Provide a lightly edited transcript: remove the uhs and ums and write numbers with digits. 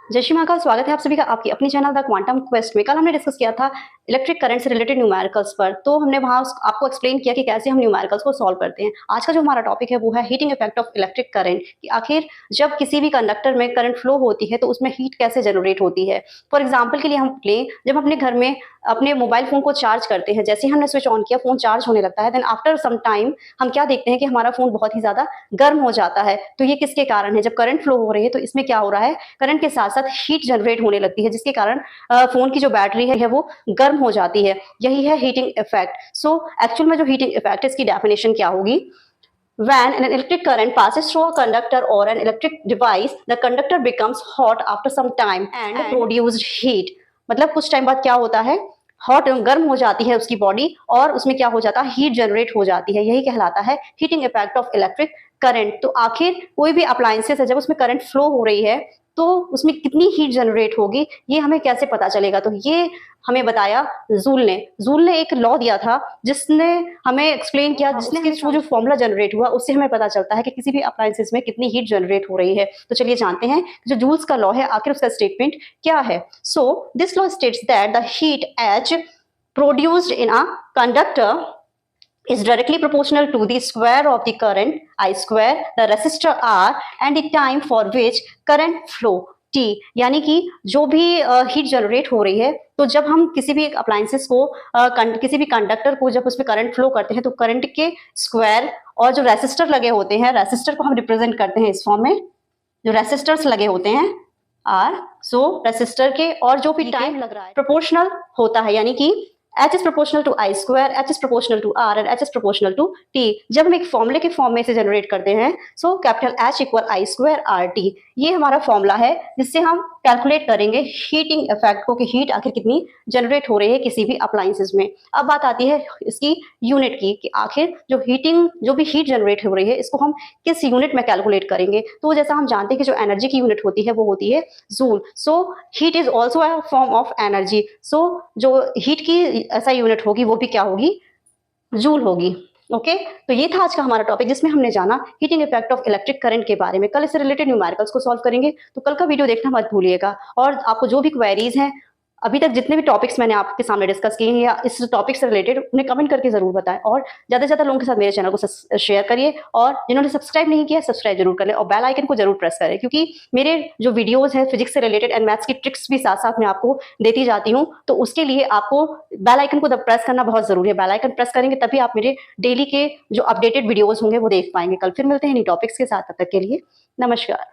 जय श्री महाकाल। स्वागत है आप सभी का आपकी अपनी चैनल द क्वांटम क्वेस्ट में। कल हमने डिस्कस किया था इलेक्ट्रिक करंट से रिलेटेड न्यूमेरिकल्स पर, तो हमने वहां आपको एक्सप्लेन किया कि कैसे हम न्यूमेरिकल्स को सॉल्व करते हैं। आज का जो हमारा टॉपिक है वो है heating effect of electric current, कि आखिर जब किसी भी कंडक्टर में करंट फ्लो होती है तो उसमें हीट कैसे जनरेट होती है। फॉर एग्जाम्पल के लिए हम लें, जब अपने घर में अपने मोबाइल फोन को चार्ज करते हैं, जैसे ही हमने स्विच ऑन किया फोन चार्ज होने लगता है, देन आफ्टर सम टाइम हम क्या देखते हैं कि हमारा फोन बहुत ही ज्यादा गर्म हो जाता है। तो ये किसके कारण है? जब करंट फ्लो हो रही है तो इसमें क्या हो रहा है, करंट के साथ साथ हीट जनरेट होने लगती है, जिसके कारण फोन की जो बैटरी है वो गर्म हो जाती है। यही है हीटिंग इफेक्ट। सो एक्चुअल में जो हीटिंग इफेक्ट है इसकी डेफिनेशन क्या होगी? When an electric current passes through a conductor or an electric device, the conductor becomes hot after some time and produced heat. मतलब कुछ टाइम बाद क्या होता है, हॉट गर्म हो जाती है उसकी बॉडी और उसमें क्या हो जाता है, हीट जनरेट हो जाती है। यही कहलाता है heating effect of electric current. तो आखिर कोई भी अप्लायंसेस है, जब उसमें करंट फ्लो हो रही है तो उसमें कितनी हीट जनरेट होगी, ये हमें कैसे पता चलेगा? तो ये हमें बताया जूल ने एक लॉ दिया था जिसने हमें एक्सप्लेन किया, जिसने के थ्रू जो फॉर्मूला जनरेट हुआ उससे हमें पता चलता है कि किसी भी अप्लायंसेस में कितनी हीट जनरेट हो रही है। तो चलिए जानते हैं जो जूल्स का लॉ है आखिर उसका स्टेटमेंट क्या है। So this law states that the heat H produced in a conductor is directly proportional to the square of the current I square, the resistor R and the time for which current flow T। यानी कि जो भी heat generate हो रही है, तो जब हम किसी भी अप्लायंसेस को किसी भी कंडक्टर को जब उसमें करंट फ्लो करते हैं तो करंट के स्क्वायर और जो रेसिस्टर लगे होते हैं, रेसिस्टर को हम रिप्रेजेंट करते हैं इस फॉर्म में, जो रेसिस्टर्स लगे होते हैं आर, सो रेसिस्टर के और जो भी टाइम लग रहा है प्रोपोर्शनल होता है, यानी कि H is proportional to I square, H is proportional to R and H is proportional to T। जब हम एक फॉर्मूले के फॉर्म में से जनरेट करते हैं, so capital H equal I square RT, ये हमारा फॉर्मूला है जिससे हम कैलकुलेट करेंगे हीटिंग इफेक्ट को, कि हीट आखिर कितनी जनरेट हो रही है किसी भी अप्लायंसेस में। अब बात आती है इसकी यूनिट की, कि आखिर जो भी हीट जनरेट हो रही है इसको हम किस यूनिट में कैलकुलेट करेंगे। तो जैसा हम जानते हैं कि जो एनर्जी की यूनिट होती है वो होती है joule. So heat is also a form of energy. So जो हीट की ऐसा यूनिट होगी वो भी क्या होगी, जूल होगी। ओके तो ये था आज का हमारा टॉपिक जिसमें हमने जाना heating effect of electric current के बारे में। कल इससे रिलेटेड न्यूमेरिकल्स को सॉल्व करेंगे, तो कल का वीडियो देखना मत भूलिएगा। और आपको जो भी क्वेरीज हैं, अभी तक जितने भी टॉपिक्स मैंने आपके सामने डिस्कस किए हैं या इस टॉपिक से रिलेटेड, उन्हें कमेंट करके जरूर बताएं। और ज्यादा से ज्यादा लोगों के साथ मेरे चैनल को शेयर करिए, और जिन्होंने सब्सक्राइब नहीं किया सब्सक्राइब जरूर कर लें और बेल आइकन को जरूर प्रेस करें, क्योंकि मेरे जो वीडियोज हैं फिजिक्स से रिलेटेड एंड मैथ्स की ट्रिक्स भी साथ साथ मैं आपको देती जाती हूँ। तो उसके लिए आपको बेल आइकन को प्रेस करना बहुत जरूरी है। बेल आइकन प्रेस करेंगे तभी आप मेरे डेली के जो अपडेटेड वीडियोज होंगे वो देख पाएंगे। कल फिर मिलते हैं नई टॉपिक्स के साथ, तब तक के लिए नमस्कार।